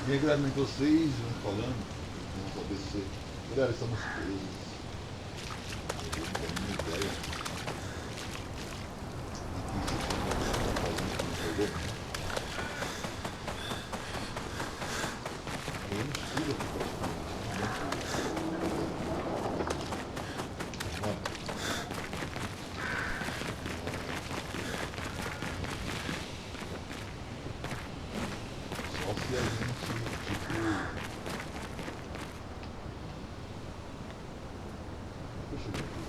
Bem agradamente vocês, vamos falando, vamos saber se... Galera, estamos presos. Eu não tenho nenhuma ideia de que isso está fazendo com o jogo. Eu não estudo aqui praticamente. Só se a gente, tipo... Deixa eu ver aqui.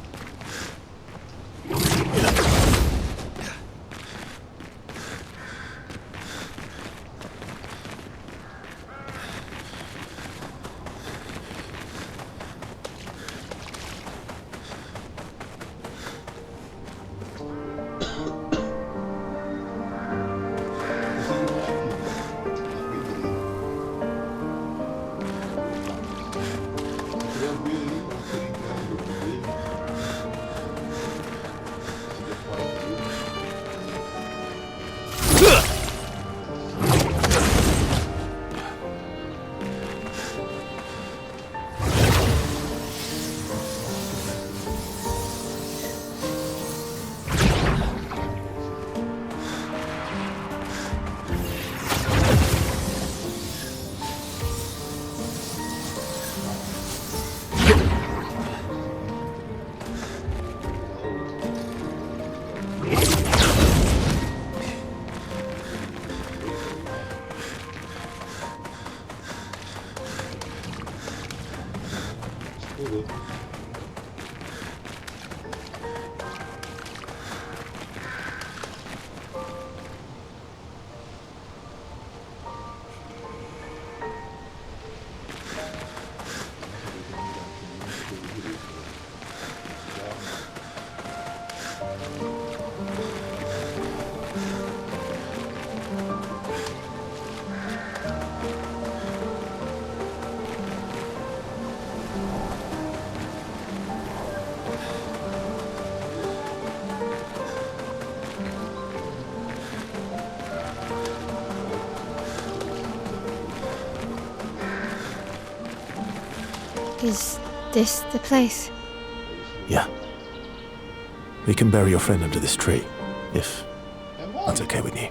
Is this the place? Yeah. We can bury your friend under this tree, if that's okay with you.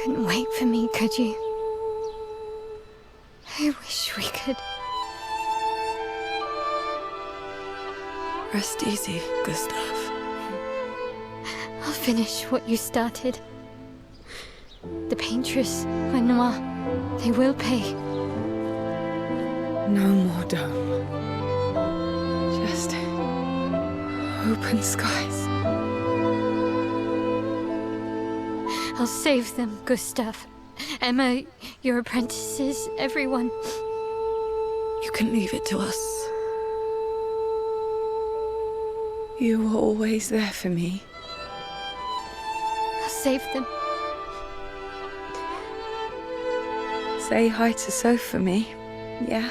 Couldn't wait for me, could you? I wish we could. Rest easy, Gustav. I'll finish what you started. The paintress, Renoir, they will pay. No more dome. Just open skies. I'll save them, Gustav. Emma, your apprentices, everyone. You can leave it to us. You were always there for me. I'll save them. Say hi to Soph for me, yeah?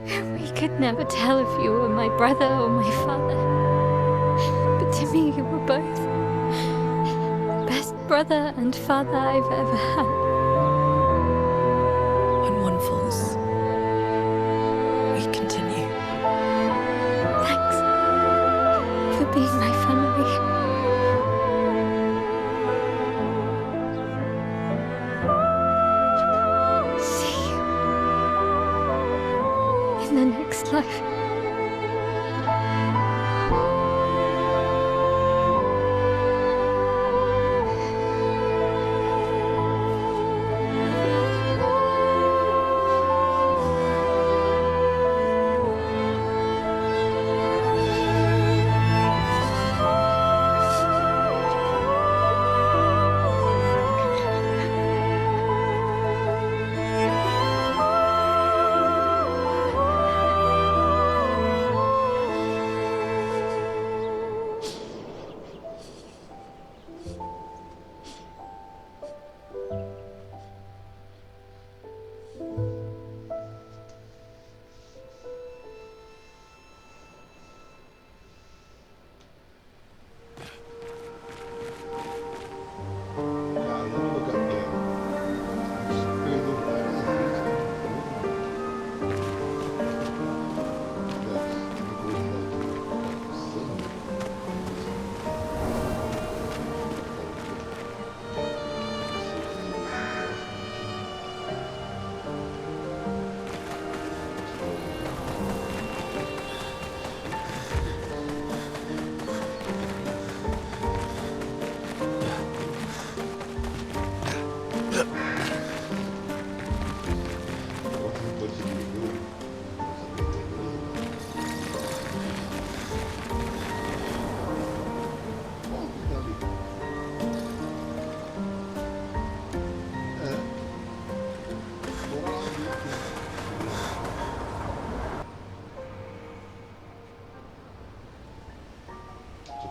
We could never tell if you were my brother or my father. But to me, you were both. Best brother and father I've ever had. slow.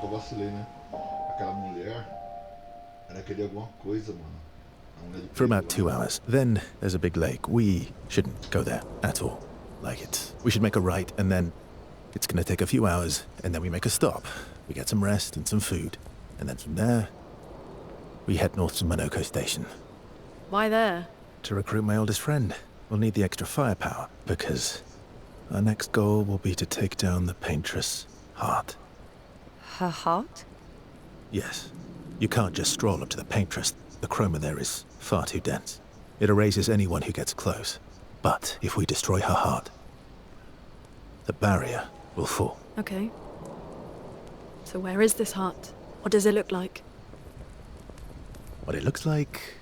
Eu vacilei, né? Aquela mulher, ela queria alguma coisa, mano. For about 2 hours. Then there's a big lake. We shouldn't go there at all. We should make a right, and then it's gonna take a few hours, and then we make a stop. We get some rest and some food. And then from there, we head north to Monólito Station. Why there? To recruit my oldest friend. We'll need the extra firepower, because our next goal will be to take down the paintress' heart. Her heart? Yes. You can't just stroll up to the paintress. The chroma there is far too dense. It erases anyone who gets close. But if we destroy her heart, the barrier will fall. Okay. So where is this heart? What does it look like? What it looks like,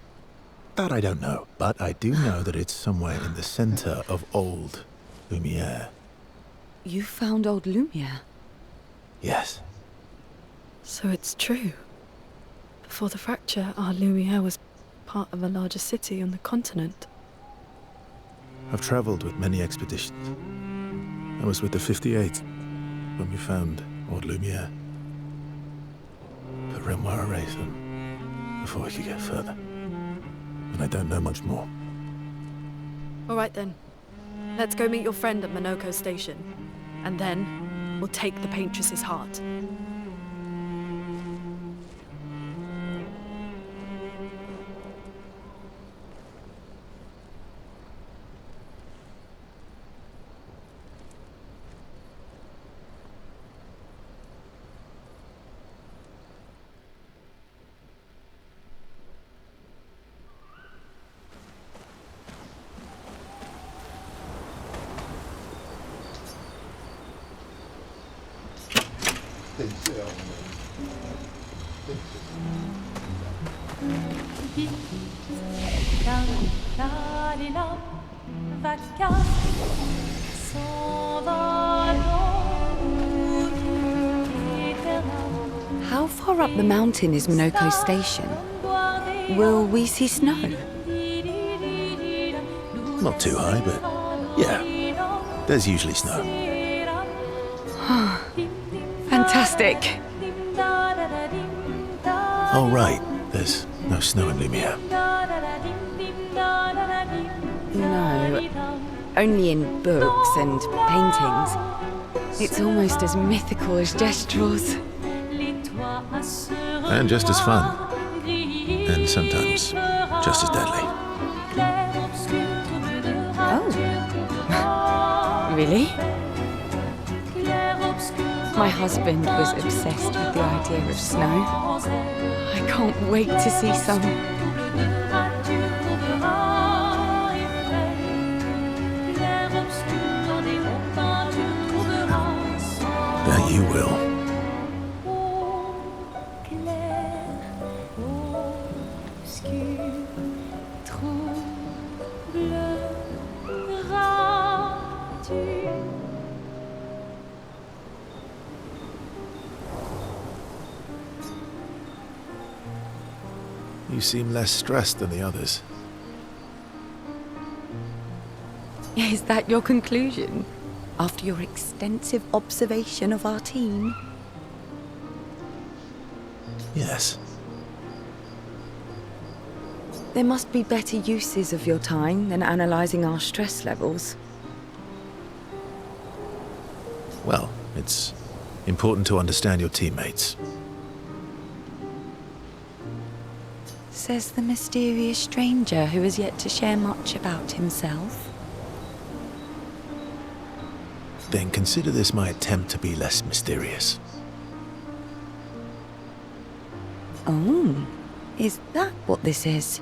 that I don't know. But I do know that it's somewhere in the center of old Lumiere. You found old Lumiere? Yes. So it's true. Before the fracture, our Lumiere was part of a larger city on the continent. I've traveled with many expeditions. I was with the 58th when we found old Lumiere. But Renoir erased them before we could get further. And I don't know much more. All right then. Let's go meet your friend at Monólito Station. And then, we'll take the paintress's heart. Tem que ser ela, né? Tem que ser. How far up the mountain is Monólito Station? Will we see snow? Not too high, but yeah. There's usually snow. Fantastic. Oh, right. There's no snow in Lumiere. No, only in books and paintings. It's almost as mythical as Gestrals. And just as fun. And sometimes just as deadly. Oh. Really? My husband was obsessed with the idea of snow. I can't wait to see some. You will. Clair obscur, troubleras-tu? You seem less stressed than the others. Is that your conclusion? After your extensive observation of our team? Yes. There must be better uses of your time than analysing our stress levels. Well, it's important to understand your teammates. Says the mysterious stranger who has yet to share much about himself. Then consider this my attempt to be less mysterious. Oh, is that what this is?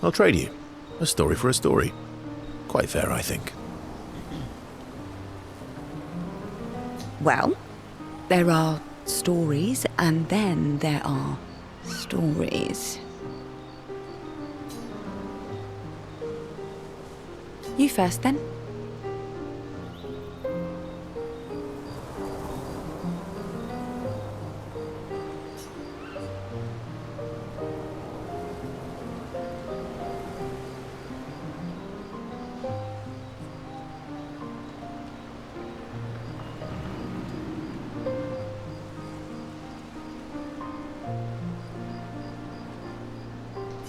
I'll trade you. A story for a story. Quite fair, I think. Well, there are stories, and then there are stories. You first, then.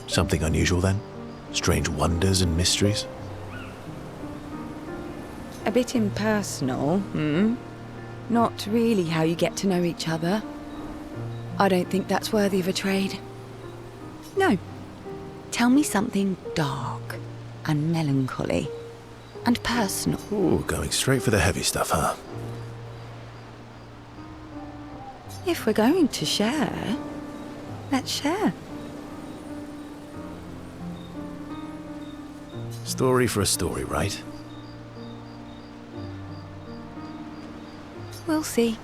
Something unusual then? Strange wonders and mysteries? A bit impersonal, Not really how you get to know each other. I don't think that's worthy of a trade. No. Tell me something dark and melancholy and personal. Ooh, going straight for the heavy stuff, huh? If we're going to share, let's share. Story for a story, right? We'll see.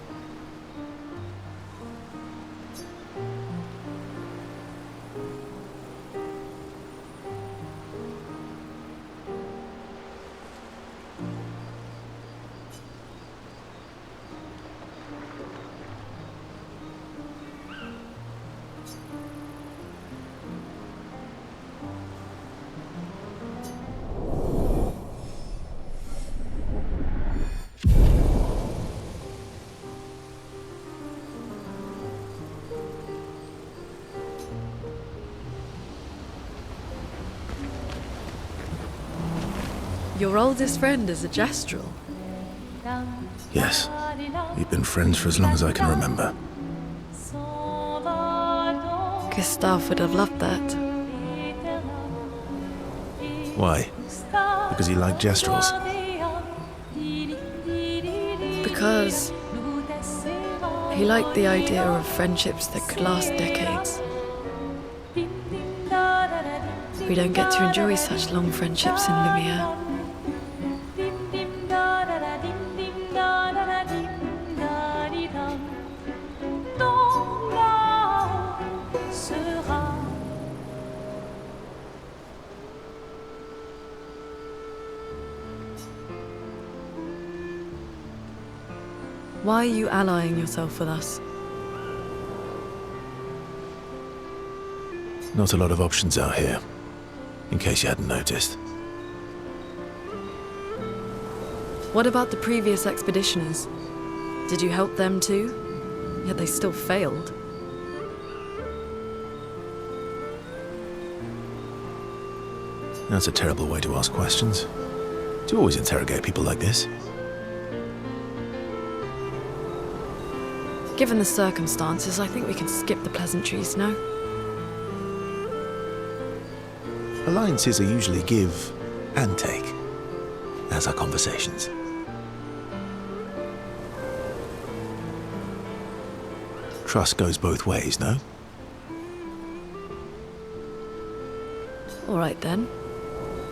Your oldest friend is a Gestal. Yes. We've been friends for as long as I can remember. Gestal would have loved that. Why? Because he liked Gestrals. Because he liked the idea of friendships that could last decades. We don't get to enjoy such long friendships in Lumiere. Why are you allying yourself with us? Not a lot of options out here, in case you hadn't noticed. What about the previous expeditioners? Did you help them too? Yet they still failed. That's a terrible way to ask questions. Do you always interrogate people like this? Given the circumstances, I think we can skip the pleasantries, no? Alliances are usually give and take, as are conversations. Trust goes both ways, no? All right then.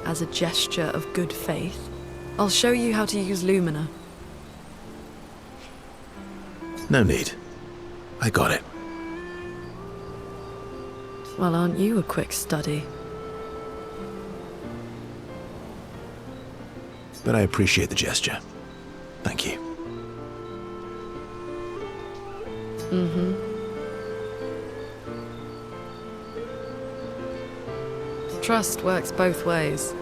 As a gesture of good faith, I'll show you how to use Lumina. No need. I got it. Well, aren't you a quick study? But I appreciate the gesture. Thank you. Mm-hmm. Trust works both ways.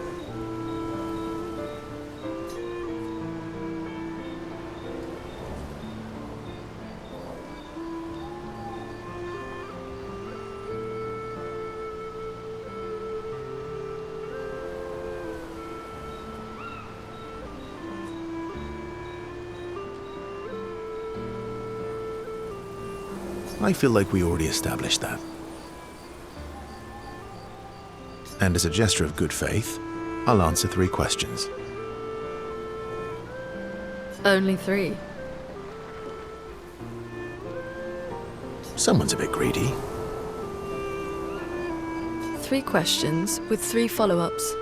I feel like we already established that. And as a gesture of good faith, I'll answer 3 questions. Only 3. Someone's a bit greedy. 3 questions with 3 follow-ups.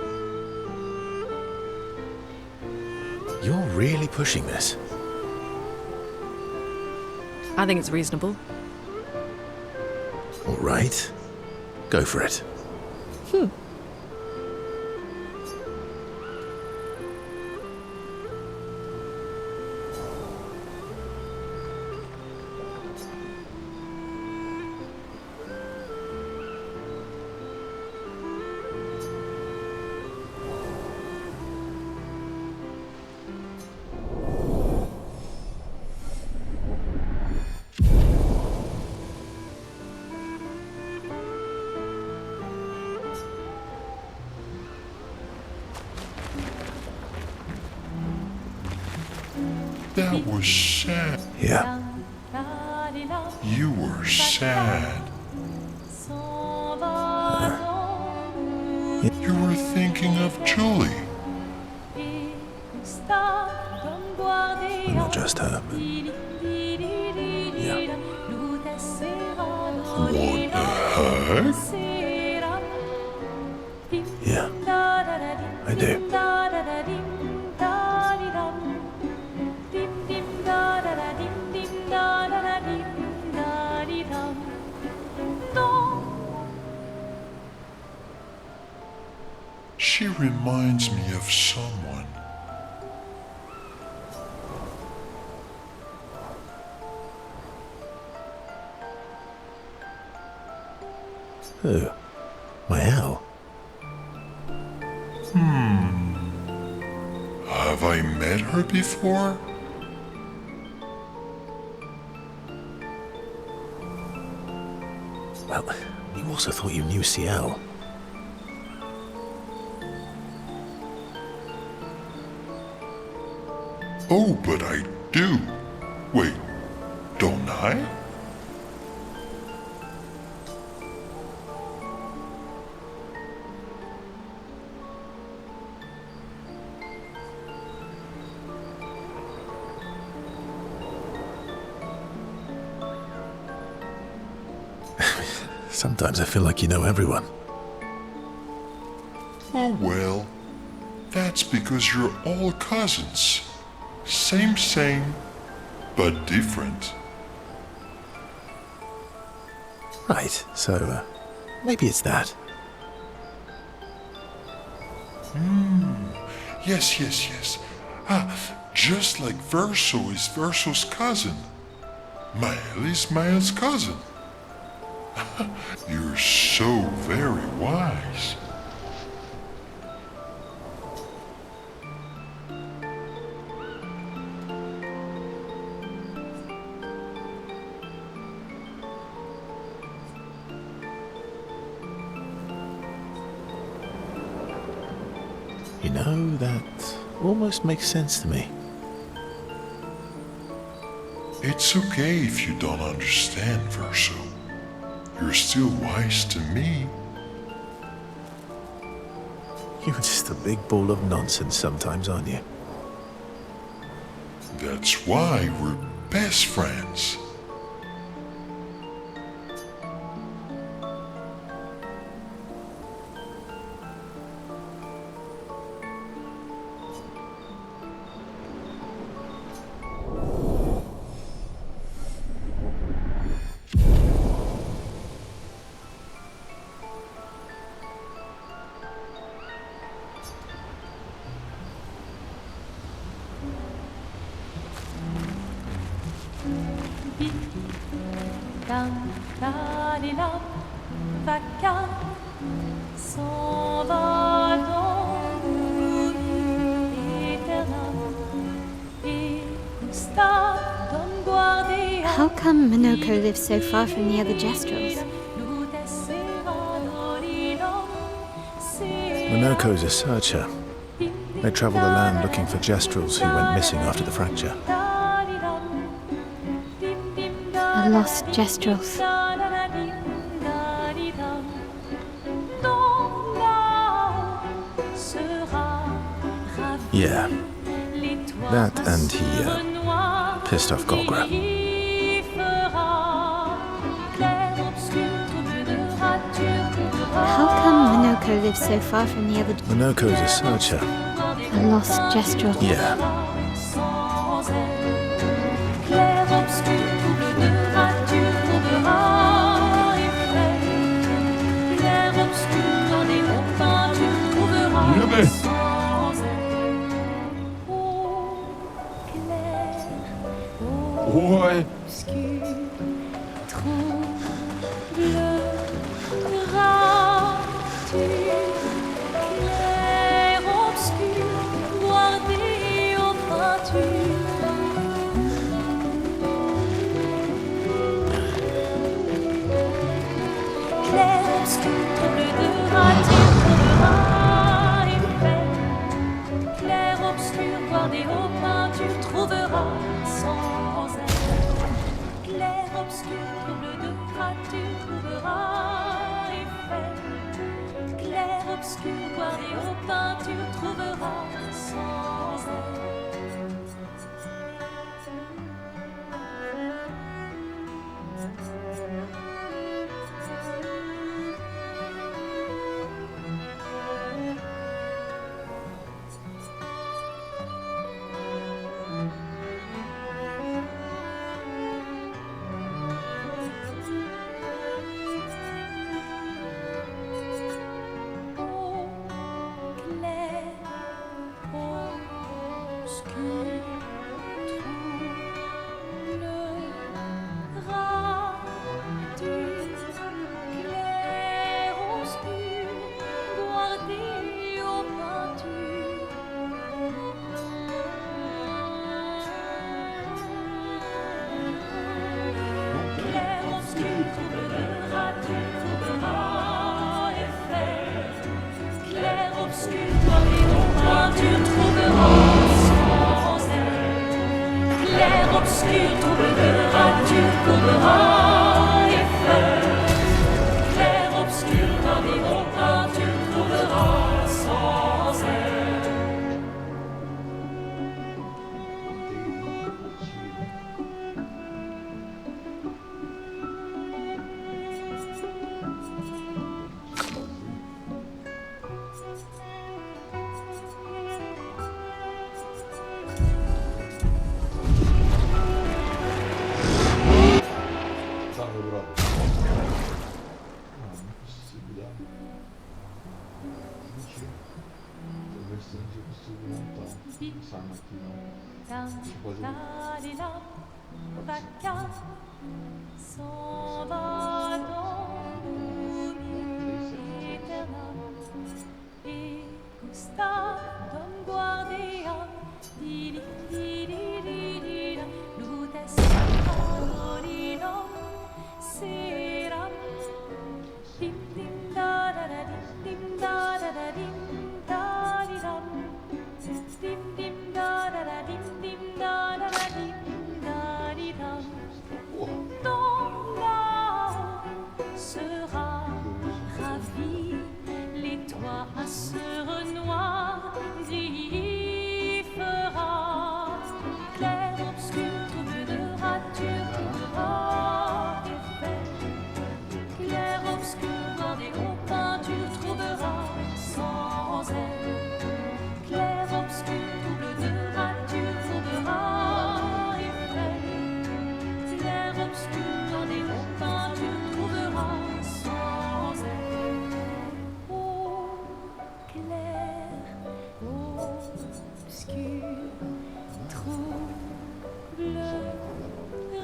You're really pushing this. I think it's reasonable. All right. Go for it. That was sad. Yeah. You were sad. You were thinking of Julie. Not just her, but... Yeah. Want a hug? Yeah. I do. She reminds me of someone. Who? My owl? Have I met her before? Well, you also thought you knew CL. Oh, but I do. Wait, don't I? Sometimes I feel like you know everyone. Oh well, that's because you're all cousins. Same, but different. Right, so, maybe it's that. Yes. Just like Verso is Verso's cousin. Mael is Mael's cousin. You're so very wise. You know, that almost makes sense to me. It's okay if you don't understand, Verso. You're still wise to me. You're just a big ball of nonsense sometimes, aren't you? That's why we're best friends. les lames, vacarme, s'en va dans l'oubli éternel. Et Gestal, donne guardia. How come Monoko lives so far from the other Gestrals? Monoko's a searcher. They travel the land looking for Gestrals who went missing after the fracture. The lost Gestrals. Yeah. That and he pissed off Golgra. How come Monoko lives so far from the other... Monoko's a searcher. The lost Gestral. Yeah. Clair obscur, double de rature, trouvera effet. Clair obscur, dans des hauts pins, tu trouveras sans elle. Oh, clair, obscur, troublera-tu. Clair obscur, guardé aux peintures. Clair obscur, trouble de rature, trouvera effet. Clair obscur, guardé aux peintures, trouvera sans elle. Clair obscur, trouble de rature, trouvera effet. Clair obscur, guardé aux peintures, trouvera sans elle. Obscur, trouble de rature, courbera effet. Clair obscur, dans des hauts pins, tu trouveras sans elle. Salve, brother. Não consigo dar. Mentira. Tô versando que eu consigo montar essa arma aqui, não. Deixa eu fazer S'en va dans l'oubli éternel. Et Gestal, donne guardia. Di di di di di da. Lutescano di no. Seram. Dim dim da da da dim da da da dim da di dam. Dim dim da da da dim da da da dim da di dam. Ton âme sera ravie, les toits à ce noir gris fera. Clair obscur, trouble de rature, trouvera effet. Clair obscur, dans des hauts pins, tu trouveras sans elle. Clair obscur, trouble de rature, trouvera effet. Clair obscur, dans des hauts pins, tu trouveras sans elle. Oh, clair, obscur, trouble,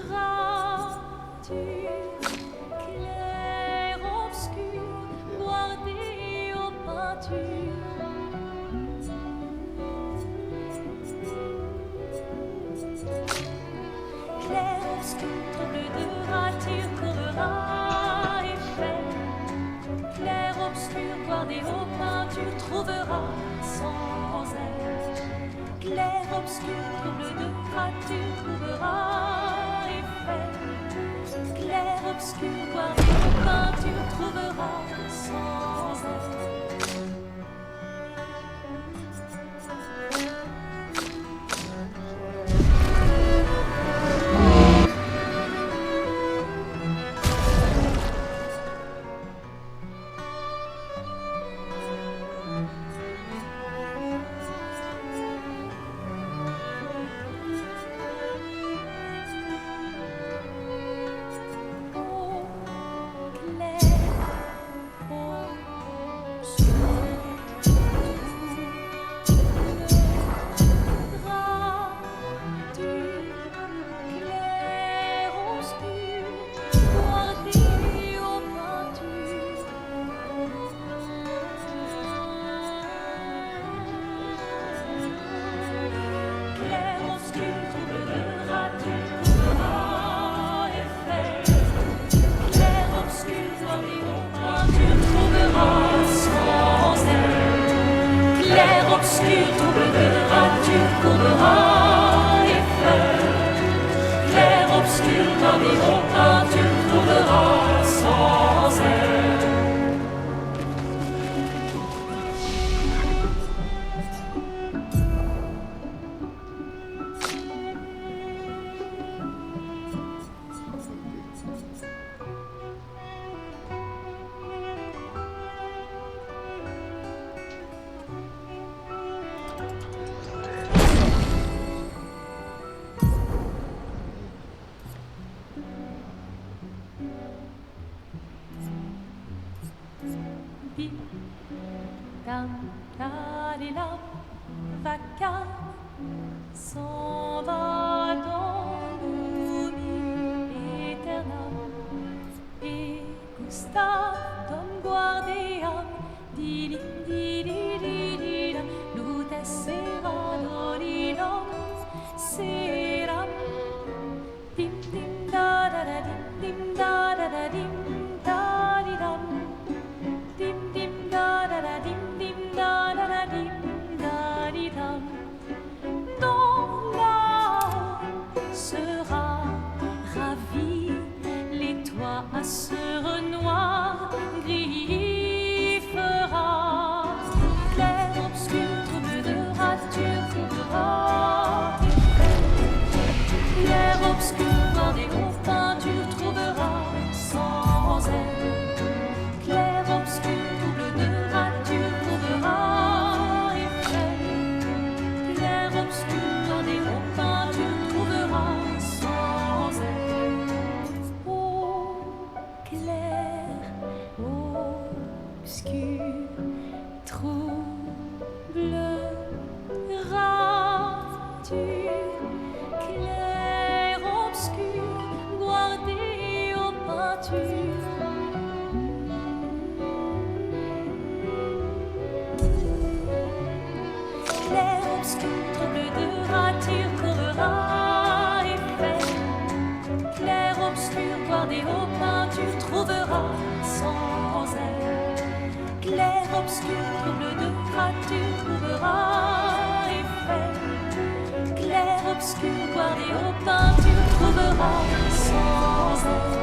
rature, clair des hauts pins, tu trouveras sans aide. Clair obscur, trouble de gras, tu trouveras effet. Clair obscur, voir des hauts pins, tu trouveras sans aide. Vaca s'en va dans l'oubli éternel et Gestal dom guardiam di di di di di lute sera dolilom seram dim dim da da da dim da da da dim da di dam dim dim da da da dim da da da dim ton âme sera ravie, les toits à ce noir gris fera. Clair obscur, trouble de rature, trouveras. Clair obscur, dans des hauts pins, tu trouveras sans aide. Clair obscur, trouble de rature, trouveras. Des hauts pins, tu trouveras sans aide. Clair obscur, trouble de gras, tu trouveras effet. Clair obscur, voir des hauts pins, tu trouveras sans aide.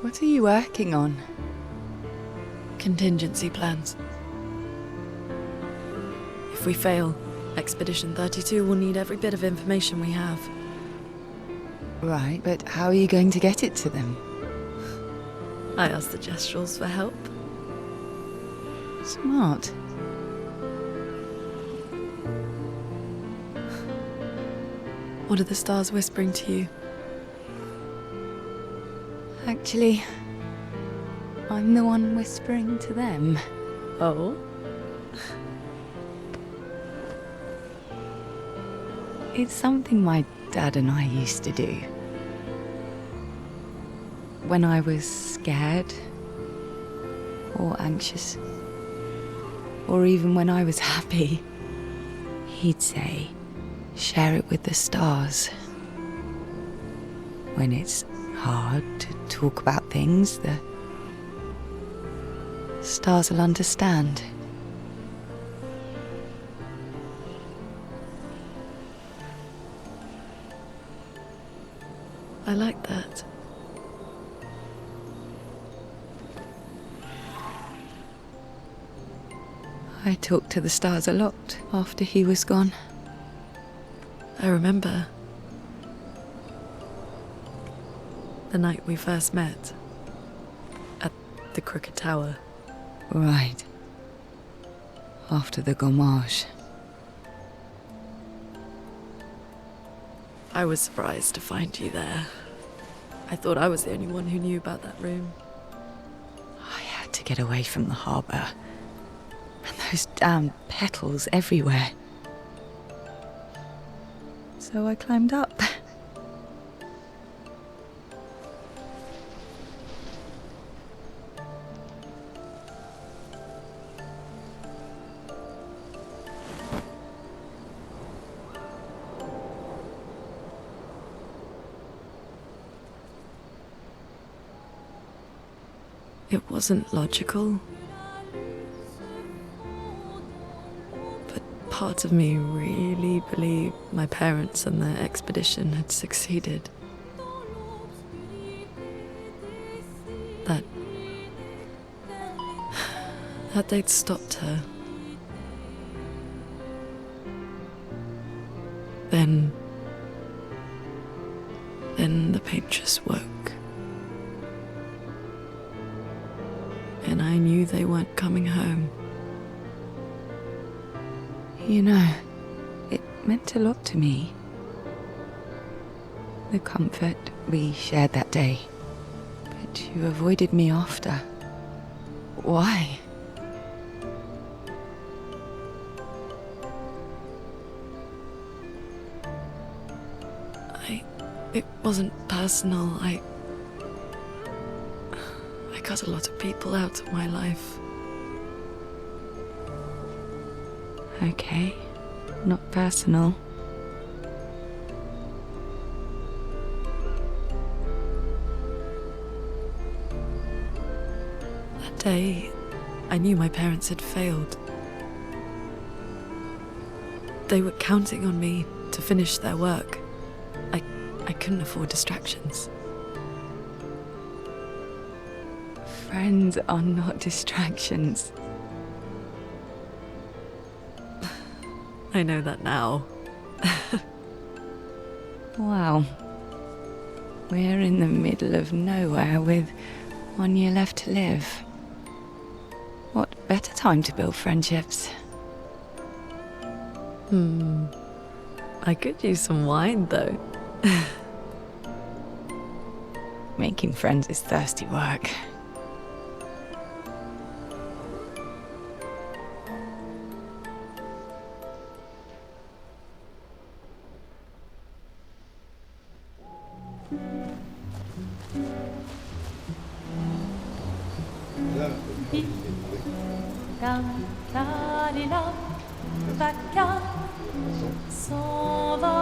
What are you working on? Contingency plans. If we fail, Expedition 32 will need every bit of information we have. Right, but how are you going to get it to them? I asked the Gestals for help. Smart. What are the stars whispering to you? Actually, I'm the one whispering to them. Oh? It's something my dad and I used to do. When I was scared, or anxious, or even when I was happy, he'd say, share it with the stars. When it's hard to talk about things, the stars will understand. I like that. I talked to the stars a lot after he was gone. I remember the night we first met at the Crooked Tower. Right. After the gommage. I was surprised to find you there. I thought I was the only one who knew about that room. I had to get away from the harbour. And those damn petals everywhere. So I climbed up. It wasn't logical. But parts of me really believed my parents and their expedition had succeeded. That they'd stopped her. Then the paint just woke. And I knew they weren't coming home. You know, it meant a lot to me. The comfort we shared that day. But you avoided me after. Why? It wasn't personal. I cut a lot of people out of my life. Okay, not personal. That day, I knew my parents had failed. They were counting on me to finish their work. I couldn't afford distractions. Friends are not distractions. I know that now. Wow. We're in the middle of nowhere with 1 year left to live. What better time to build friendships? I could use some wine, though. Making friends is thirsty work. Là, là, les là, vaca s'en va.